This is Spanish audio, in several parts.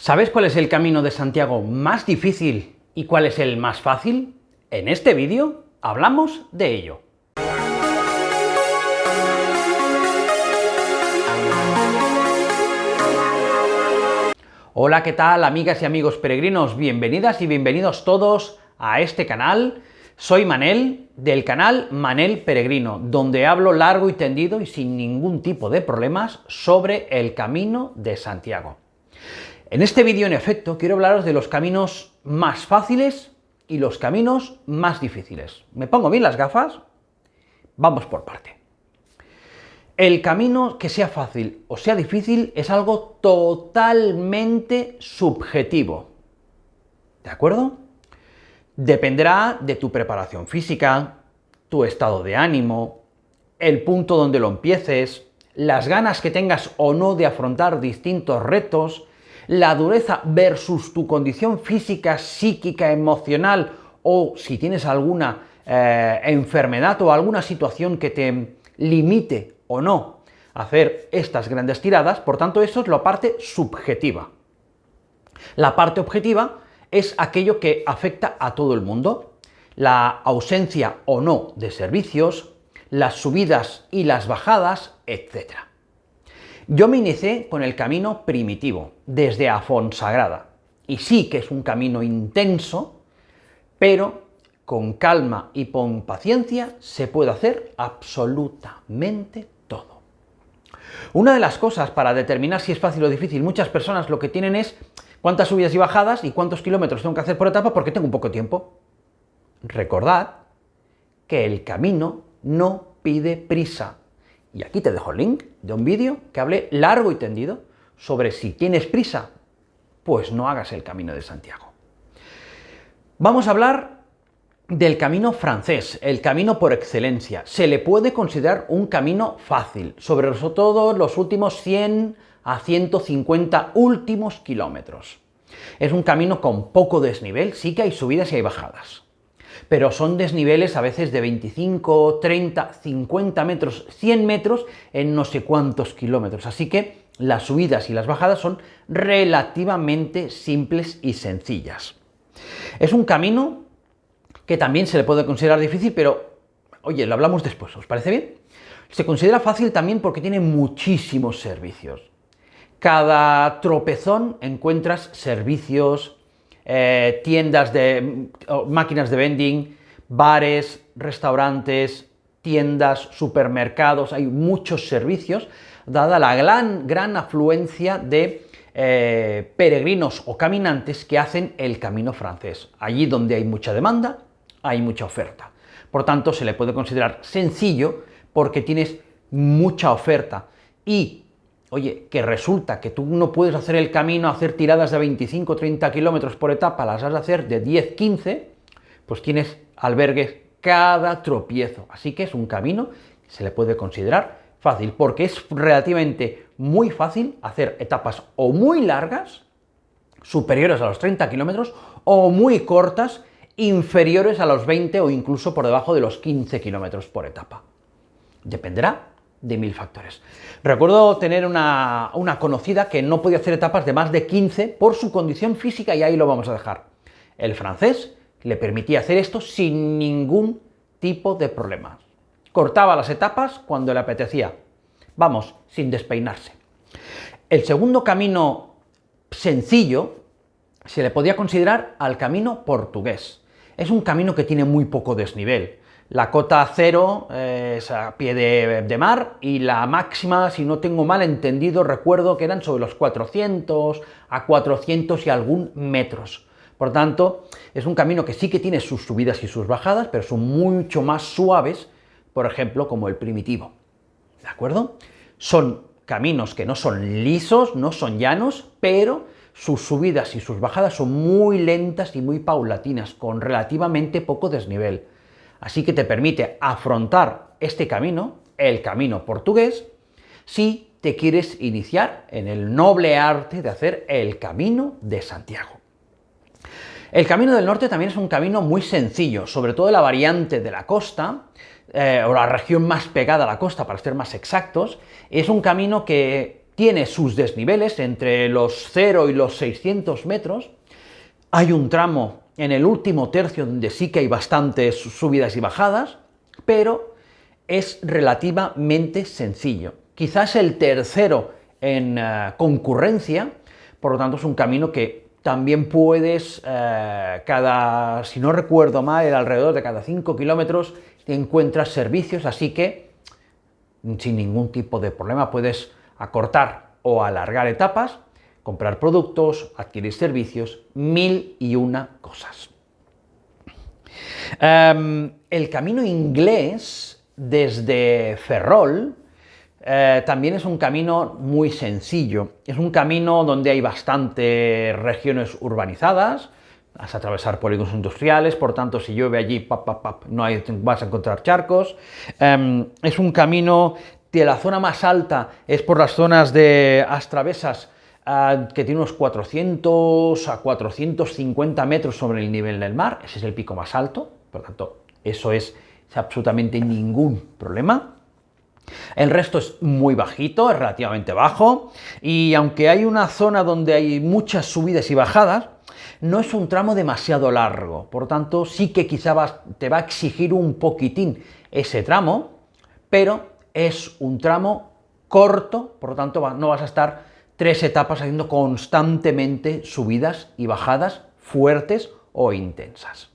¿Sabes cuál es el camino de Santiago más difícil y cuál es el más fácil? En este vídeo hablamos de ello. Hola, ¿qué tal, amigas y amigos peregrinos? Bienvenidas y bienvenidos todos a este canal. Soy Manel, del canal Manel Peregrino, donde hablo largo y tendido y sin ningún tipo de problemas sobre el Camino de Santiago. En este vídeo, en efecto, quiero hablaros de los caminos más fáciles y los caminos más difíciles. Me pongo bien las gafas, vamos por parte. El camino, que sea fácil o sea difícil, es algo totalmente subjetivo. ¿De acuerdo? Dependerá de tu preparación física, tu estado de ánimo, el punto donde lo empieces, las ganas que tengas o no de afrontar distintos retos, la dureza versus tu condición física, psíquica, emocional, o si tienes alguna enfermedad o alguna situación que te limite o no a hacer estas grandes tiradas. Por tanto, eso es la parte subjetiva. La parte objetiva es aquello que afecta a todo el mundo: la ausencia o no de servicios, las subidas y las bajadas, etc. Yo me inicié con el camino primitivo, desde Afonsagrada, y sí que es un camino intenso, pero con calma y con paciencia se puede hacer absolutamente todo. Una de las cosas para determinar si es fácil o difícil, muchas personas lo que tienen es cuántas subidas y bajadas y cuántos kilómetros tengo que hacer por etapa porque tengo un poco de tiempo. Recordad que el camino no pide prisa. Y aquí te dejo el link de un vídeo que hablé largo y tendido sobre si tienes prisa, pues no hagas el Camino de Santiago. Vamos a hablar del camino francés, el camino por excelencia. Se le puede considerar un camino fácil, sobre todo los últimos 100 a 150 últimos kilómetros. Es un camino con poco desnivel, sí que hay subidas y hay bajadas, pero son desniveles a veces de 25, 30, 50 metros, 100 metros en no sé cuántos kilómetros. Así que las subidas y las bajadas son relativamente simples y sencillas. Es un camino que también se le puede considerar difícil, pero, oye, lo hablamos después, ¿os parece bien? Se considera fácil también porque tiene muchísimos servicios. Cada tropezón encuentras servicios, tiendas máquinas de vending, bares, restaurantes, tiendas, supermercados. Hay muchos servicios, dada la gran afluencia de peregrinos o caminantes que hacen el camino francés. Allí donde hay mucha demanda, hay mucha oferta. Por tanto, se le puede considerar sencillo porque tienes mucha oferta. Y oye, que resulta que tú no puedes hacer el camino, hacer tiradas de 25 o 30 kilómetros por etapa, las has de hacer de 10, 15, pues tienes albergues cada tropiezo. Así que es un camino que se le puede considerar fácil, porque es relativamente muy fácil hacer etapas o muy largas, superiores a los 30 kilómetros, o muy cortas, inferiores a los 20 o incluso por debajo de los 15 kilómetros por etapa. Dependerá de 1000 factores. Recuerdo tener una conocida que no podía hacer etapas de más de 15 por su condición física, y ahí lo vamos a dejar. El francés le permitía hacer esto sin ningún tipo de problemas. Cortaba las etapas cuando le apetecía. Vamos, sin despeinarse. El segundo camino sencillo se le podía considerar al camino portugués. Es un camino que tiene muy poco desnivel. La cota cero es a pie de mar, y la máxima, si no tengo mal entendido, recuerdo que eran sobre los 400 a 400 y algún metros. Por tanto, es un camino que sí que tiene sus subidas y sus bajadas, pero son mucho más suaves, por ejemplo, como el primitivo. ¿De acuerdo? Son caminos que no son lisos, no son llanos, pero sus subidas y sus bajadas son muy lentas y muy paulatinas, con relativamente poco desnivel. Así que te permite afrontar este camino, el camino portugués, si te quieres iniciar en el noble arte de hacer el Camino de Santiago. El Camino del Norte también es un camino muy sencillo, sobre todo la variante de la costa, o la región más pegada a la costa, para ser más exactos. Es un camino que tiene sus desniveles entre los 0 y los 600 metros. Hay un tramo en el último tercio donde sí que hay bastantes subidas y bajadas, pero es relativamente sencillo. Quizás el tercero en concurrencia, por lo tanto es un camino que también puedes, si no recuerdo mal, alrededor de cada 5 kilómetros te encuentras servicios, así que sin ningún tipo de problema puedes acortar o alargar etapas, comprar productos, adquirir servicios, 1001 cosas. El camino inglés desde Ferrol también es un camino muy sencillo. Es un camino donde hay bastantes regiones urbanizadas, vas a atravesar polígonos industriales, por tanto, si llueve allí, no vas a encontrar charcos. Es un camino de la zona más alta, es por las zonas de Astravesas, que tiene unos 400 a 450 metros sobre el nivel del mar. Ese es el pico más alto, por tanto, eso es absolutamente ningún problema. El resto es muy bajito, es relativamente bajo, y aunque hay una zona donde hay muchas subidas y bajadas, no es un tramo demasiado largo, por tanto sí que quizá te va a exigir un poquitín ese tramo, pero es un tramo corto, por lo tanto no vas a estar 3 etapas haciendo constantemente subidas y bajadas fuertes o intensas.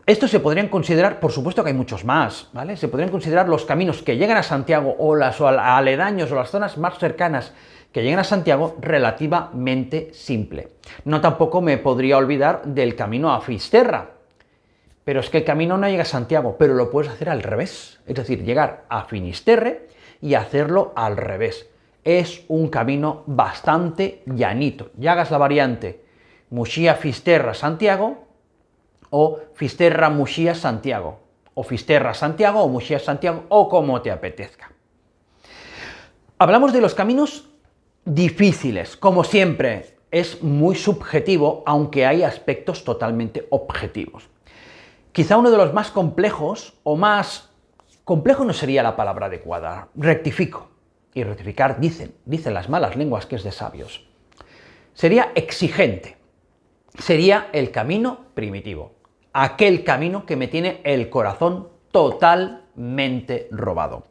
Estos se podrían considerar, por supuesto que hay muchos más, ¿vale? Se podrían considerar los caminos que llegan a Santiago o los aledaños o las zonas más cercanas que llegan a Santiago relativamente simple. No tampoco me podría olvidar del camino a Fisterra, pero es que el camino no llega a Santiago, pero lo puedes hacer al revés, es decir, llegar a Finisterre y hacerlo al revés. Es un camino bastante llanito. Ya hagas la variante Muxía-Fisterra-Santiago, o Fisterra-Muxía-Santiago, o Fisterra-Santiago, o Muxía-Santiago, o como te apetezca. Hablamos de los caminos difíciles. Como siempre, es muy subjetivo, aunque hay aspectos totalmente objetivos. Quizá uno de los más complejos, o más... complejo no sería la palabra adecuada, rectifico. Y rectificar dicen las malas lenguas que es de sabios. Sería exigente. Sería el camino primitivo. Aquel camino que me tiene el corazón totalmente robado.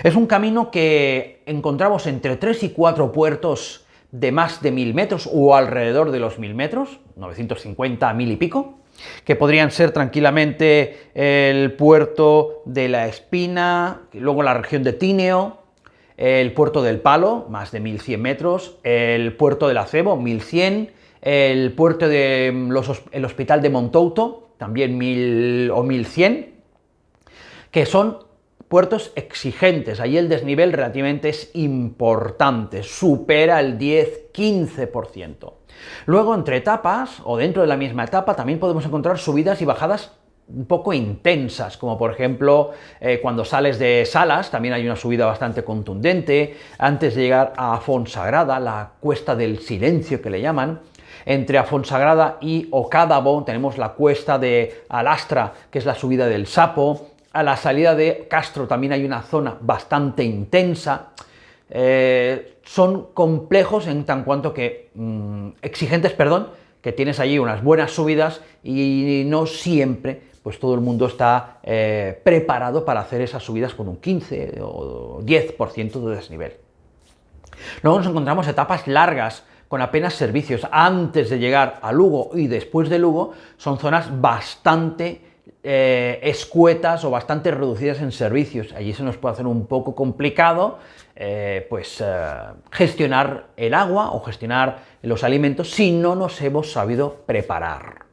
Es un camino que encontramos entre 3 y 4 puertos de más de 1000 metros o alrededor de los 1000 metros, 950, 1000 y pico, que podrían ser tranquilamente el puerto de La Espina, luego la región de Tineo, el puerto del Palo, más de 1100 metros, el puerto del Acebo, 1100, el puerto el Hospital de Montouto, también 1000 o 1100, que son puertos exigentes. Ahí el desnivel relativamente es importante, supera el 10-15%. Luego, entre etapas, o dentro de la misma etapa, también podemos encontrar subidas y bajadas un poco intensas, como por ejemplo cuando sales de Salas, también hay una subida bastante contundente, antes de llegar a Fonsagrada, la Cuesta del Silencio que le llaman. Entre Fonsagrada y Ocádabo tenemos la cuesta de Alastra, que es la subida del Sapo. A la salida de Castro también hay una zona bastante intensa. Son complejos en tan cuanto que... exigentes, perdón, que tienes allí unas buenas subidas y no siempre pues todo el mundo está preparado para hacer esas subidas con un 15 o 10% de desnivel. Luego nos encontramos etapas largas, con apenas servicios. Antes de llegar a Lugo y después de Lugo, son zonas bastante escuetas o bastante reducidas en servicios. Allí se nos puede hacer un poco complicado gestionar el agua o gestionar los alimentos si no nos hemos sabido preparar.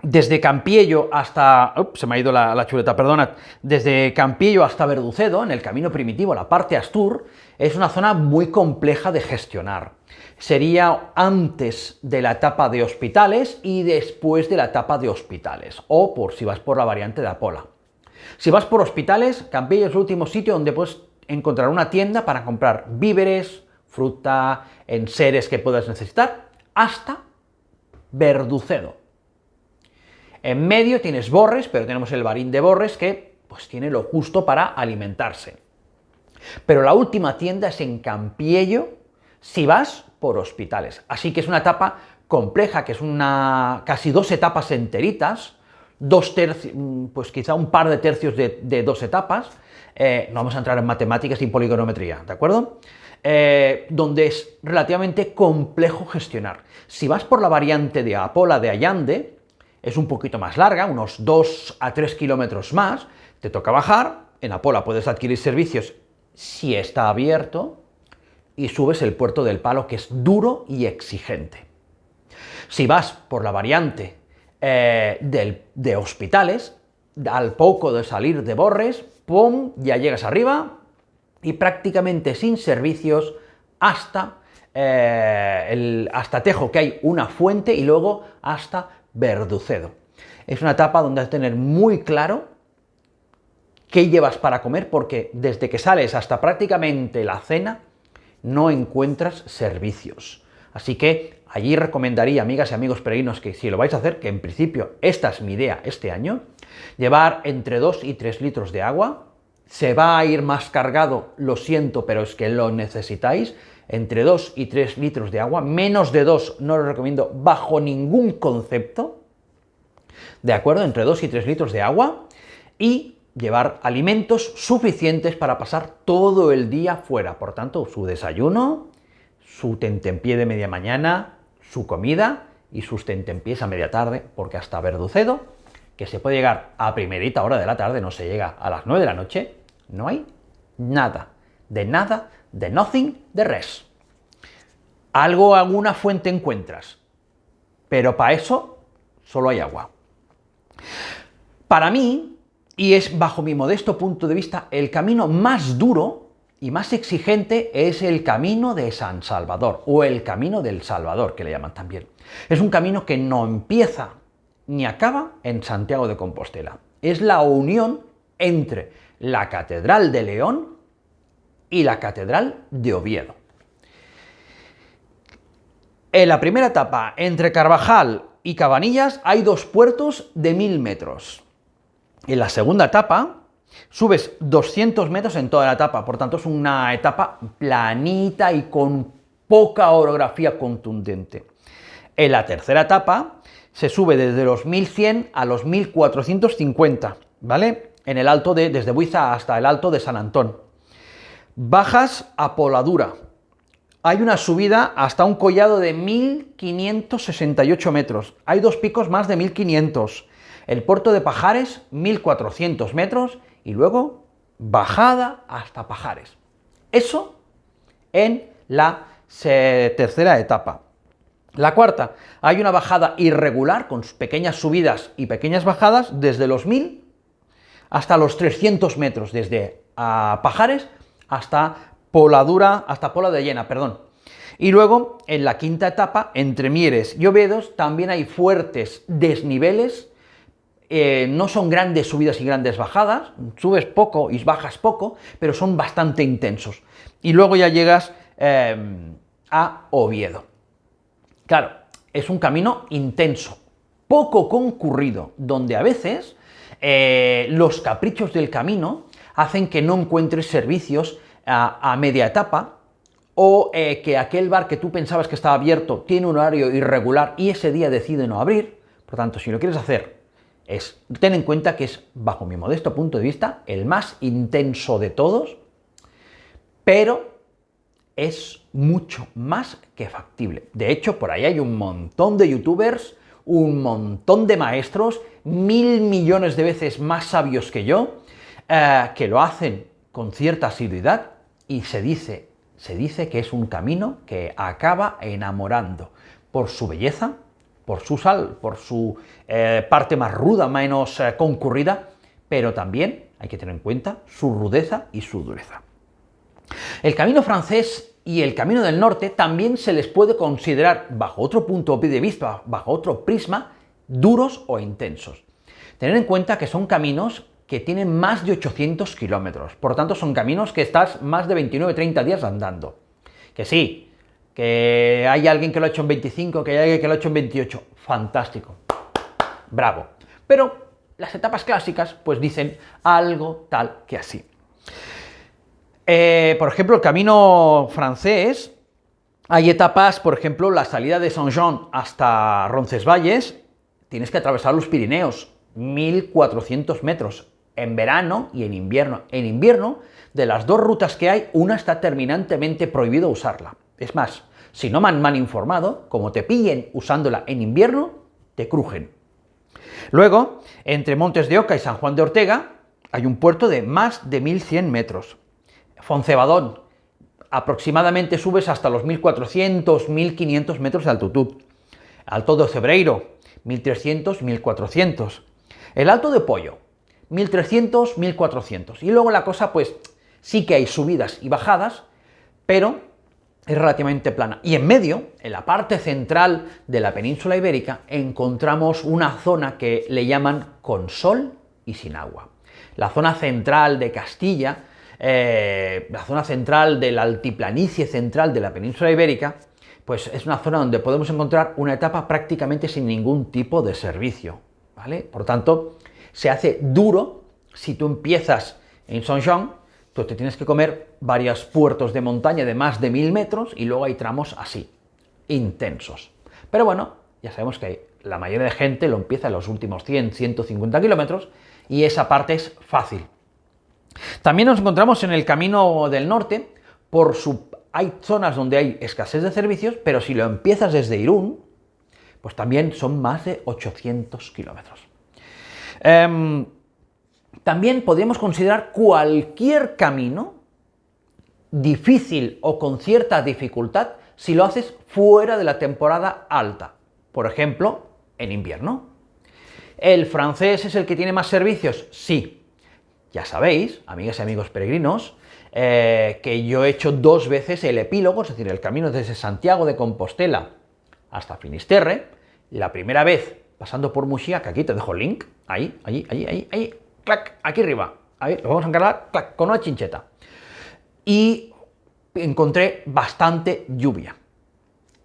Desde Campiello hasta... se me ha ido la chuleta, perdonad. Desde Campiello hasta Verducedo, en el camino primitivo, la parte Astur, es una zona muy compleja de gestionar. Sería antes de la etapa de Hospitales y después de la etapa de Hospitales, o por si vas por la variante de Apola. Si vas por Hospitales, Campiello es el último sitio donde puedes encontrar una tienda para comprar víveres, fruta, enseres que puedas necesitar, hasta Verducedo. En medio tienes Borres, pero tenemos el Barín de Borres que pues tiene lo justo para alimentarse. Pero la última tienda es en Campiello, si vas por Hospitales. Así que es una etapa compleja, que es casi 2 etapas enteritas, pues quizá un par de tercios de 2 etapas, no vamos a entrar en matemáticas y poligonometría, ¿de acuerdo? Donde es relativamente complejo gestionar. Si vas por la variante de Apola de Allande, es un poquito más larga, unos 2 a 3 kilómetros más, te toca bajar, en Apola puedes adquirir servicios si está abierto, y subes el Puerto del Palo, que es duro y exigente. Si vas por la variante de Hospitales, al poco de salir de Borres, ¡pum!, ya llegas arriba y prácticamente sin servicios hasta Tejo, que hay una fuente, y luego hasta Verducedo. Es una etapa donde hay que tener muy claro qué llevas para comer, porque desde que sales hasta prácticamente la cena no encuentras servicios. Así que allí recomendaría, amigas y amigos peregrinos, que si lo vais a hacer, que en principio esta es mi idea este año, llevar entre 2 y 3 litros de agua. Se va a ir más cargado, lo siento, pero es que lo necesitáis. Entre 2 y 3 litros de agua, menos de 2 no lo recomiendo bajo ningún concepto, ¿de acuerdo? Entre 2 y 3 litros de agua, y llevar alimentos suficientes para pasar todo el día fuera. Por tanto, su desayuno, su tentempié de media mañana, su comida y sus tentempiés a media tarde, porque hasta Verducedo, que se puede llegar a primerita hora de la tarde, no se llega a las 9 de la noche, no hay nada, de nothing, de res. Alguna fuente encuentras, pero para eso solo hay agua. Para mí, y es bajo mi modesto punto de vista, el camino más duro y más exigente es el camino de San Salvador, o el camino del Salvador, que le llaman también. Es un camino que no empieza ni acaba en Santiago de Compostela. Es la unión entre la Catedral de León y la Catedral de Oviedo. En la primera etapa, entre Carvajal y Cabanillas, hay 2 puertos de 1000 metros. En la segunda etapa, subes 200 metros en toda la etapa, por tanto es una etapa planita y con poca orografía contundente. En la tercera etapa, se sube desde los 1100 a los 1450, ¿vale? Desde Buiza hasta el Alto de San Antón. Bajas a Poladura. Hay una subida hasta un collado de 1568 metros. Hay 2 picos más de 1500. El puerto de Pajares, 1400 metros, y luego bajada hasta Pajares. Eso en la tercera etapa. La cuarta, hay una bajada irregular con pequeñas subidas y pequeñas bajadas desde los 1000 hasta los 300 metros, desde Pajares hasta Poladura, hasta Pola de Llena, perdón. Y luego, en la quinta etapa, entre Mieres y Ovedos, también hay fuertes desniveles. No son grandes subidas y grandes bajadas, subes poco y bajas poco, pero son bastante intensos. Y luego ya llegas a Oviedo. Claro, es un camino intenso, poco concurrido, donde a veces los caprichos del camino hacen que no encuentres servicios a media etapa, o que aquel bar que tú pensabas que estaba abierto tiene un horario irregular y ese día decide no abrir. Por tanto, si lo quieres hacer, ten en cuenta que es, bajo mi modesto punto de vista, el más intenso de todos, pero es mucho más que factible. De hecho, por ahí hay un montón de youtubers, un montón de maestros, 1000 millones de veces más sabios que yo, que lo hacen con cierta asiduidad, y se dice que es un camino que acaba enamorando por su belleza, por su sal, por su parte más ruda, menos concurrida, pero también hay que tener en cuenta su rudeza y su dureza. El camino francés y el camino del norte también se les puede considerar, bajo otro punto de vista, bajo otro prisma, duros o intensos. Tener en cuenta que son caminos que tienen más de 800 kilómetros, por tanto son caminos que estás más de 29-30 días andando. Que sí, que hay alguien que lo ha hecho en 25, que hay alguien que lo ha hecho en 28, fantástico, bravo. Pero las etapas clásicas pues dicen algo tal que así. Por ejemplo, el camino francés, hay etapas, por ejemplo, la salida de Saint-Jean hasta Roncesvalles, tienes que atravesar los Pirineos, 1400 metros, en verano y en invierno. En invierno, de las dos rutas que hay, una está terminantemente prohibido usarla. Es más, si no me han mal informado, como te pillen usándola en invierno, te crujen. Luego, entre Montes de Oca y San Juan de Ortega, hay un puerto de más de 1100 metros. Foncebadón, aproximadamente subes hasta los 1400, 1500 metros de altitud. Alto de Cebreiro, 1300, 1400. El Alto de Pollo, 1300, 1400. Y luego la cosa, pues, sí que hay subidas y bajadas, pero es relativamente plana. Y en medio, en la parte central de la península ibérica, encontramos una zona que le llaman con sol y sin agua. La zona central de Castilla, la zona central de la altiplanicie central de la península ibérica, pues es una zona donde podemos encontrar una etapa prácticamente sin ningún tipo de servicio, ¿vale? Por tanto, se hace duro si tú empiezas en Saint-Jean, tú te tienes que comer varios puertos de montaña de más de 1000 metros y luego hay tramos así, intensos. Pero bueno, ya sabemos que la mayoría de gente lo empieza en los últimos 100, 150 kilómetros y esa parte es fácil. También nos encontramos en el Camino del Norte, hay zonas donde hay escasez de servicios, pero si lo empiezas desde Irún, pues también son más de 800 kilómetros. También podríamos considerar cualquier camino difícil o con cierta dificultad si lo haces fuera de la temporada alta, por ejemplo, en invierno. ¿El francés es el que tiene más servicios? Sí. Ya sabéis, amigas y amigos peregrinos, que yo he hecho 2 veces el epílogo, es decir, el camino desde Santiago de Compostela hasta Finisterre. La primera vez pasando por Muxía, que aquí te dejo el link, ahí, clac, aquí arriba, ahí, lo vamos a encargar, clac, con una chincheta. Y encontré bastante lluvia.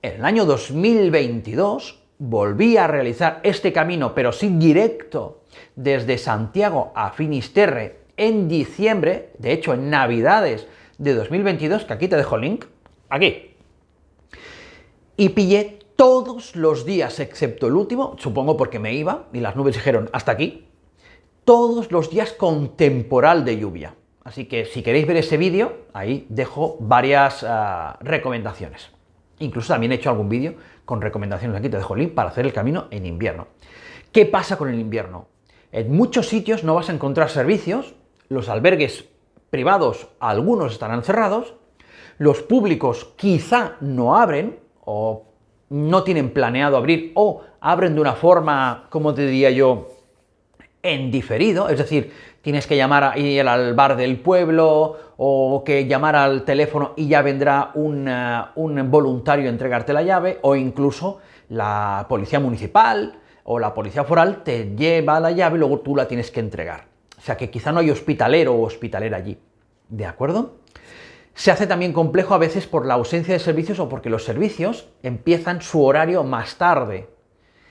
En el año 2022 volví a realizar este camino, pero sí directo, desde Santiago a Finisterre en diciembre, de hecho en Navidades de 2022, que aquí te dejo el link, aquí. Y pillé todos los días, excepto el último, supongo porque me iba y las nubes dijeron hasta aquí, todos los días con temporal de lluvia. Así que si queréis ver ese vídeo, ahí dejo varias recomendaciones. Incluso también he hecho algún vídeo con recomendaciones, aquí te dejo el link para hacer el camino en invierno. ¿Qué pasa con el invierno? En muchos sitios no vas a encontrar servicios, los albergues privados, algunos estarán cerrados, los públicos quizá no abren o no tienen planeado abrir o abren de una forma, como te diría yo, en diferido, es decir, tienes que llamar a ir al bar del pueblo o que llamar al teléfono y ya vendrá un voluntario a entregarte la llave, o incluso la policía municipal o la policía foral te lleva la llave y luego tú la tienes que entregar. O sea que quizá no hay hospitalero o hospitalera allí, ¿de acuerdo? Se hace también complejo a veces por la ausencia de servicios o porque los servicios empiezan su horario más tarde.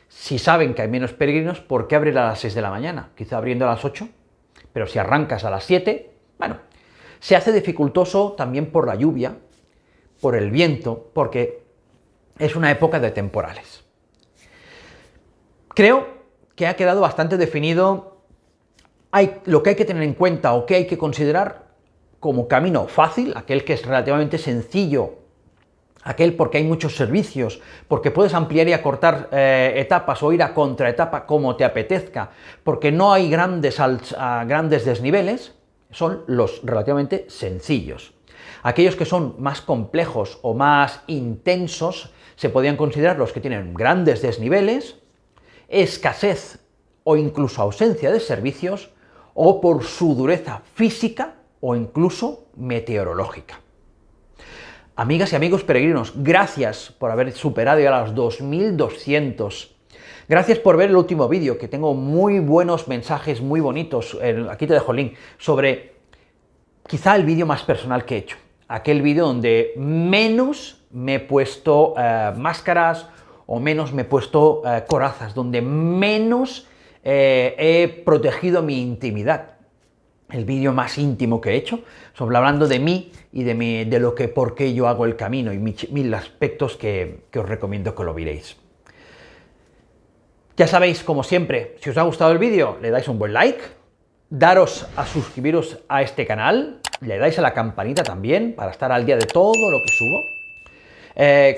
Si saben que hay menos peregrinos, ¿por qué abrir a las 6 de la mañana? Quizá abriendo a las 8, pero si arrancas a las 7, bueno, se hace dificultoso también por la lluvia, por el viento, porque es una época de temporales. Creo que ha quedado bastante definido lo que hay que tener en cuenta o que hay que considerar como camino fácil, aquel que es relativamente sencillo, aquel porque hay muchos servicios, porque puedes ampliar y acortar etapas o ir a contraetapa como te apetezca, porque no hay grandes desniveles, son los relativamente sencillos. Aquellos que son más complejos o más intensos se podrían considerar los que tienen grandes desniveles, escasez o incluso ausencia de servicios, o por su dureza física o incluso meteorológica. Amigas y amigos peregrinos, gracias por haber superado ya los 2200. Gracias por ver el último vídeo, que tengo muy buenos mensajes, muy bonitos. Aquí te dejo el link sobre quizá el vídeo más personal que he hecho. Aquel vídeo donde menos me he puesto máscaras o menos me he puesto corazas, donde menos he protegido mi intimidad. el vídeo más íntimo que he hecho, sobre hablando de mí y de lo que, por qué yo hago el camino y mil aspectos que os recomiendo que lo miréis. Ya sabéis, como siempre, si os ha gustado el vídeo, le dais un buen like, daros a suscribiros a este canal, le dais a la campanita también para estar al día de todo lo que subo.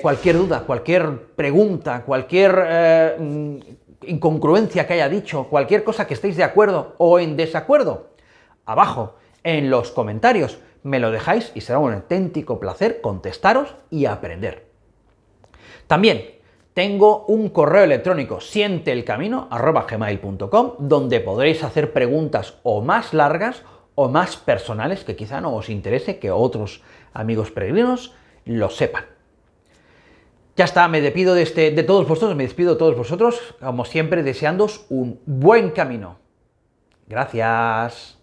Cualquier duda, cualquier pregunta, cualquier incongruencia que haya dicho, cualquier cosa que estéis de acuerdo o en desacuerdo, abajo en los comentarios me lo dejáis y será un auténtico placer contestaros y aprender. También tengo un correo electrónico sienteelcamino@gmail.com donde podréis hacer preguntas o más largas o más personales que quizá no os interese que otros amigos peregrinos lo sepan. Ya está, me despido de todos vosotros, como siempre, deseándoos un buen camino. Gracias.